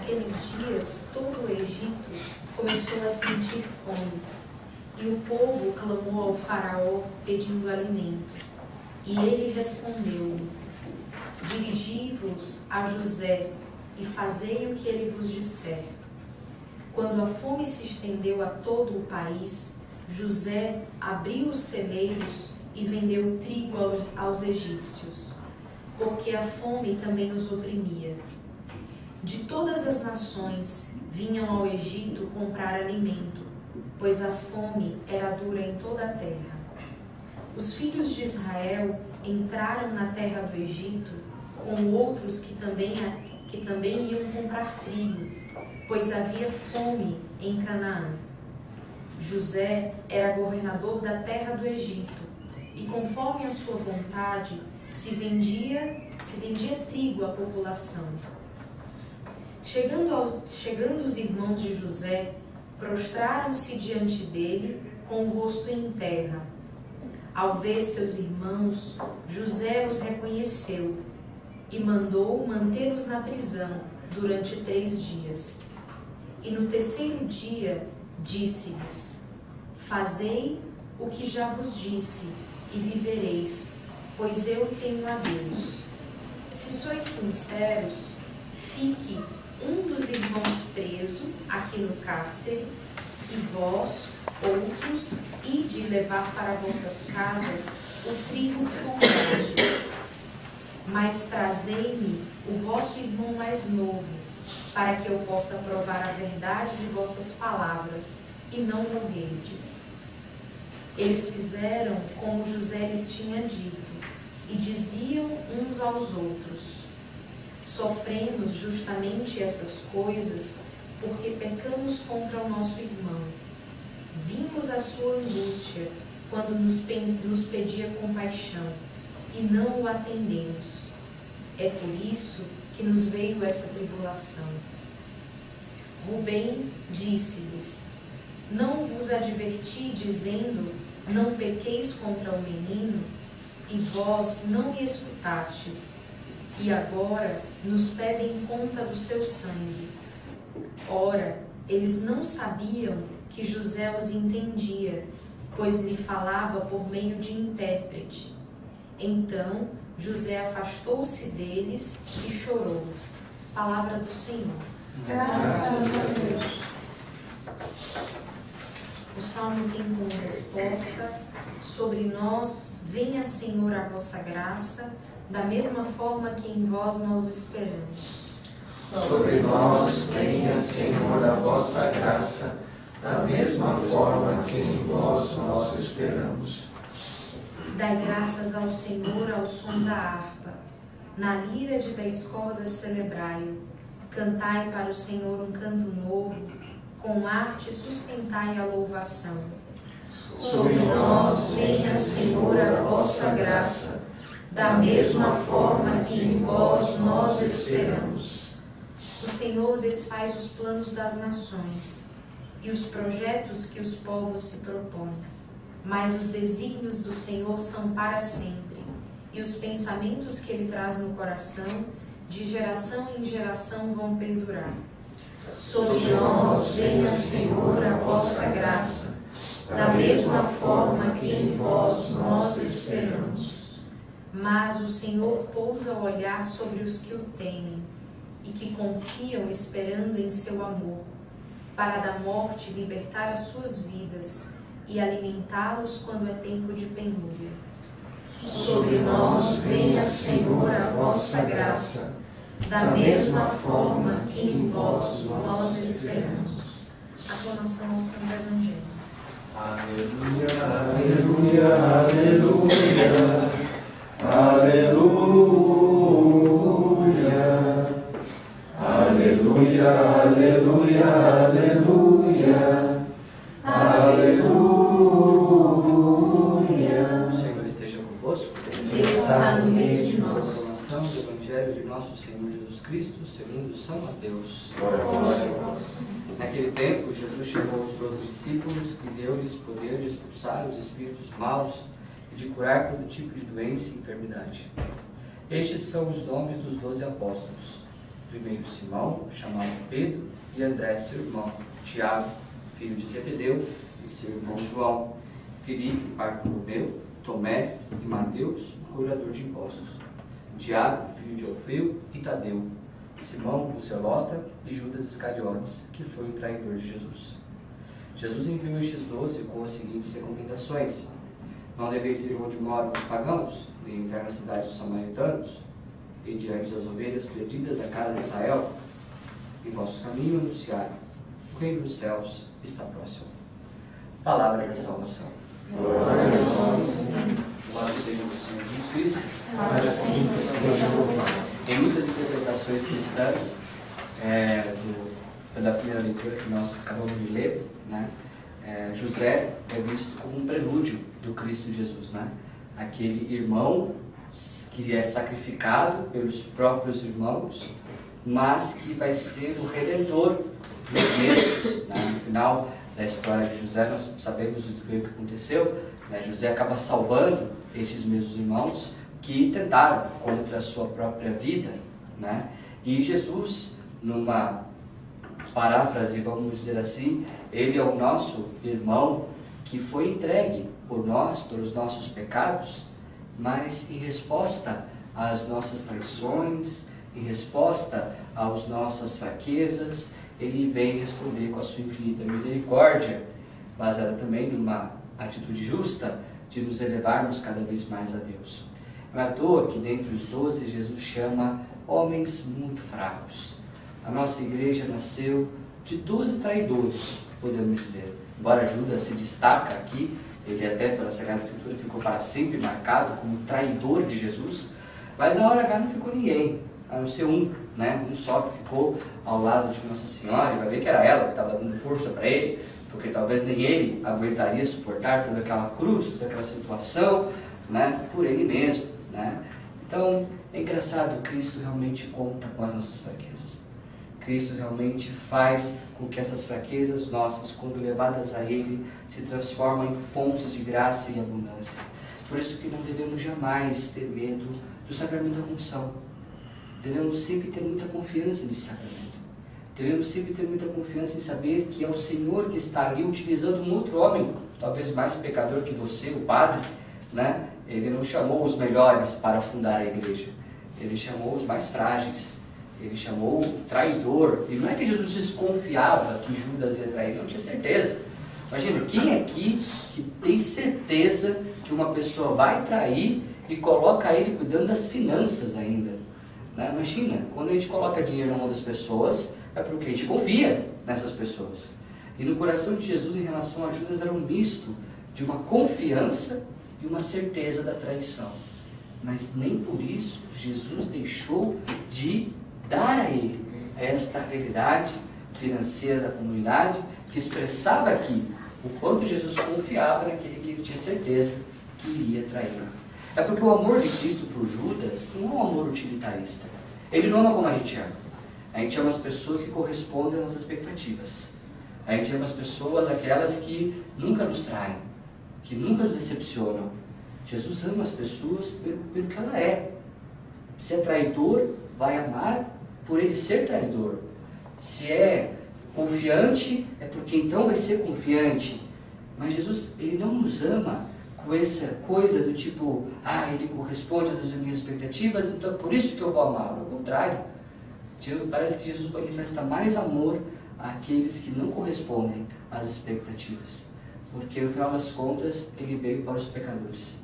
naqueles dias todo o Egito começou a sentir fome, e o povo clamou ao faraó pedindo alimento. E ele respondeu-lhe: dirigi-vos a José e fazei o que ele vos disser. Quando a fome se estendeu a todo o país, José abriu os celeiros e vendeu trigo aos egípcios, porque a fome também os oprimia. De todas as nações vinham ao Egito comprar alimento, pois a fome era dura em toda a terra. Os filhos de Israel entraram na terra do Egito com outros que também iam comprar trigo, pois havia fome em Canaã. José era governador da terra do Egito, e conforme a sua vontade se vendia trigo à população. Chegando os irmãos de José, prostraram-se diante dele com o rosto em terra. Ao ver seus irmãos, José os reconheceu e mandou mantê-los na prisão durante 3 dias. E no 3º dia disse-lhes: fazei o que já vos disse e vivereis, pois eu temo a Deus. Se sois sinceros, fique um dos irmãos preso aqui no cárcere, e vós, outros, ide levar para vossas casas o trigo que comprastes. Mas trazei-me o vosso irmão mais novo, para que eu possa provar a verdade de vossas palavras, e não morrerdes. Eles fizeram como José lhes tinha dito, e diziam uns aos outros: sofremos justamente essas coisas porque pecamos contra o nosso irmão. Vimos a sua angústia quando nos pedia compaixão, e não o atendemos. É por isso que nos veio essa tribulação. Rubem disse-lhes: não vos adverti, dizendo: não pequeis contra o menino, e vós não me escutastes, e agora nos pedem conta do seu sangue. Ora, eles não sabiam que José os entendia, pois lhe falava por meio de intérprete. Então José afastou-se deles e chorou. Palavra do Senhor. Graças a Deus. O salmo tem como resposta: sobre nós venha, Senhor, a vossa graça, da mesma forma que em vós nós esperamos. Sobre nós venha, Senhor, a vossa graça, da mesma forma que em vós nós esperamos. Dai graças ao Senhor ao som da harpa, na lira de 10 cordas celebrai-o. Cantai para o Senhor um canto novo, com arte sustentai a louvação. Sobre nós venha, Senhor, a vossa graça, da mesma forma que em vós nós esperamos. O Senhor desfaz os planos das nações e os projetos que os povos se propõem. Mas os desígnios do Senhor são para sempre, e os pensamentos que Ele traz no coração, de geração em geração, vão perdurar. Sobre nós venha, Senhor, a vossa graça, da mesma forma que em vós nós esperamos. Mas o Senhor pousa o olhar sobre os que o temem, e que confiam esperando em seu amor, para da morte libertar as suas vidas e alimentá-los quando é tempo de penúria. Sobre nós venha, Senhor, a vossa graça, da mesma forma que em vós nós esperamos. Aclamação ao Santo Evangelho. Aleluia, aleluia, aleluia, aleluia, aleluia, aleluia, aleluia, aleluia. O Senhor esteja convosco. Ele está no meio de nós. Proclamação do Evangelho de nosso Senhor Jesus Cristo, segundo São Mateus. Glória a vós. Naquele tempo, Jesus chamou os 12 discípulos e deu-lhes poder de expulsar os espíritos maus e de curar todo tipo de doença e enfermidade. Estes são os nomes dos 12 apóstolos: primeiro Simão, chamado Pedro, e André, seu irmão, Tiago, filho de Zebedeu, e seu irmão João, Filipe, Bartolomeu, Tomé e Mateus, cobrador de impostos, Tiago, filho de Alfeu, e Tadeu, Simão, o Zelota, e Judas Iscariotes, que foi o traidor de Jesus. Jesus enviou estes 12 com as seguintes recomendações: não deveis ir onde moram os pagãos, nem entrar nas cidades dos samaritanos, e diante das ovelhas perdidas da casa de Israel, em vossos caminhos anunciar: o reino dos céus está próximo. Palavra da salvação. Glória a vós. Louvado seja o Senhor Jesus Cristo. Assim seja louvado. Em muitas interpretações cristãs, pela primeira leitura que nós acabamos de ler, né, José é visto como um prelúdio do Cristo Jesus, né? Aquele irmão que é sacrificado pelos próprios irmãos, mas que vai ser o redentor dos mesmos, né? No final da história de José, nós sabemos o que aconteceu, né? José acaba salvando estes mesmos irmãos que tentaram contra a sua própria vida, né? E Jesus, numa paráfrase, vamos dizer assim, ele é o nosso irmão que foi entregue por nós, pelos nossos pecados, mas em resposta às nossas traições, em resposta às nossas fraquezas, ele vem responder com a sua infinita misericórdia, baseada também numa atitude justa de nos elevarmos cada vez mais a Deus. Não é à toa que dentre os 12 Jesus chama homens muito fracos. A nossa igreja nasceu de 12 traidores, podemos dizer. Embora Judas se destaca aqui, ele até pela Sagrada Escritura ficou para sempre marcado como traidor de Jesus, mas na hora H não ficou ninguém, a não ser um, né? Um só que ficou ao lado de Nossa Senhora, e vai ver que era ela que estava dando força para ele, porque talvez nem ele aguentaria suportar toda aquela cruz, toda aquela situação, né? Por ele mesmo, né? Então, é engraçado, Cristo realmente conta com as nossas fraquezas. Cristo realmente faz com que essas fraquezas nossas, quando levadas a Ele, se transformam em fontes de graça e abundância. Por isso que não devemos jamais ter medo do sacramento da confissão. Devemos sempre ter muita confiança nesse sacramento. Devemos sempre ter muita confiança em saber que é o Senhor que está ali utilizando um outro homem, talvez mais pecador que você, o padre, né? Ele não chamou os melhores para fundar a igreja. Ele chamou os mais frágeis. Ele chamou o traidor. E não é que Jesus desconfiava que Judas ia trair, não tinha certeza. Imagina, quem aqui que tem certeza que uma pessoa vai trair e coloca ele cuidando das finanças ainda? Né? Imagina, quando a gente coloca dinheiro na mão das pessoas, é porque a gente confia nessas pessoas. E no coração de Jesus, em relação a Judas, era um misto de uma confiança e uma certeza da traição. Mas nem por isso Jesus deixou de dar a ele esta realidade financeira da comunidade, que expressava aqui o quanto Jesus confiava naquele que ele tinha certeza que iria traí-lo. É porque o amor de Cristo por Judas não é um amor utilitarista. Ele não ama como a gente ama. A gente ama as pessoas que correspondem às nossas expectativas. A gente ama as pessoas, aquelas que nunca nos traem, que nunca nos decepcionam. Jesus ama as pessoas pelo que ela é. Se é traidor, vai amar por ele ser traidor. Se é confiante, é porque então vai ser confiante. Mas Jesus, ele não nos ama com essa coisa do tipo, ele corresponde às minhas expectativas, então é por isso que eu vou amá-lo. Ao contrário, parece que Jesus manifesta mais amor àqueles que não correspondem às expectativas. Porque no final das contas, ele veio para os pecadores.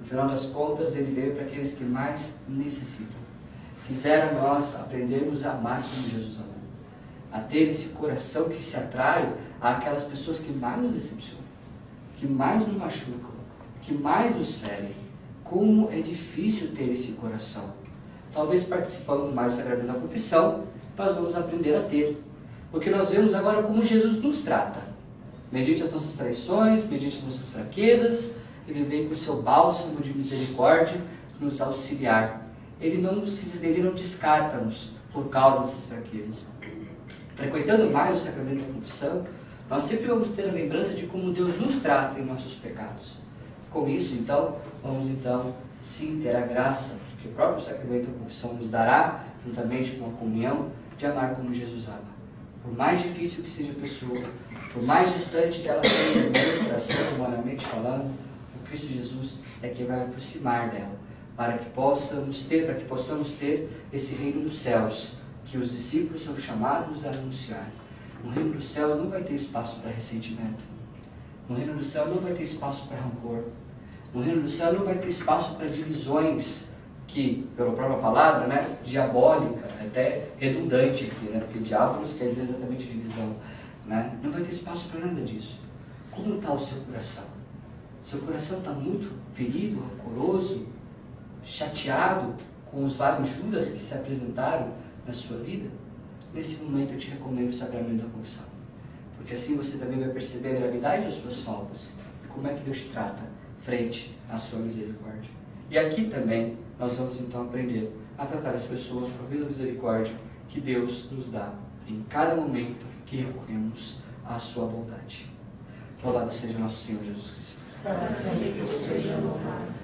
No final das contas, ele veio para aqueles que mais necessitam. Quisera nós aprendermos a amar como Jesus amou, a ter esse coração que se atrai àquelas pessoas que mais nos decepcionam, que mais nos machucam, que mais nos ferem. Como é difícil ter esse coração. Talvez participando mais do sacramento da confissão, nós vamos aprender a ter, porque nós vemos agora como Jesus nos trata, mediante as nossas traições, mediante as nossas fraquezas. Ele vem com o seu bálsamo de misericórdia nos auxiliar. Ele não descarta-nos por causa dessas fraquezas. Frequentando mais o sacramento da confissão, nós sempre vamos ter a lembrança de como Deus nos trata em nossos pecados. Com isso, então, vamos sim ter a graça que o próprio sacramento da confissão nos dará, juntamente com a comunhão, de amar como Jesus ama. Por mais difícil que seja a pessoa, por mais distante que ela seja do meu coração, humanamente falando, o Cristo Jesus é quem vai aproximar dela, para que possamos ter esse reino dos céus, que os discípulos são chamados a anunciar. No reino dos céus não vai ter espaço para ressentimento. No reino do céu não vai ter espaço para rancor. No reino do céu não vai ter espaço para divisões, que, pela própria palavra, né, diabólica, até redundante aqui, né, porque diabolos quer dizer exatamente divisão. Né? Não vai ter espaço para nada disso. Como está o seu coração? Seu coração está muito ferido, rancoroso, chateado com os vários Judas que se apresentaram na sua vida? Nesse momento eu te recomendo o sacramento da confissão. Porque assim você também vai perceber a gravidade das suas faltas e como é que Deus te trata frente à sua misericórdia. E aqui também nós vamos então aprender a tratar as pessoas com a mesma misericórdia que Deus nos dá em cada momento que recorremos à sua bondade. Louvado seja nosso Senhor Jesus Cristo. Para sempre seja louvado.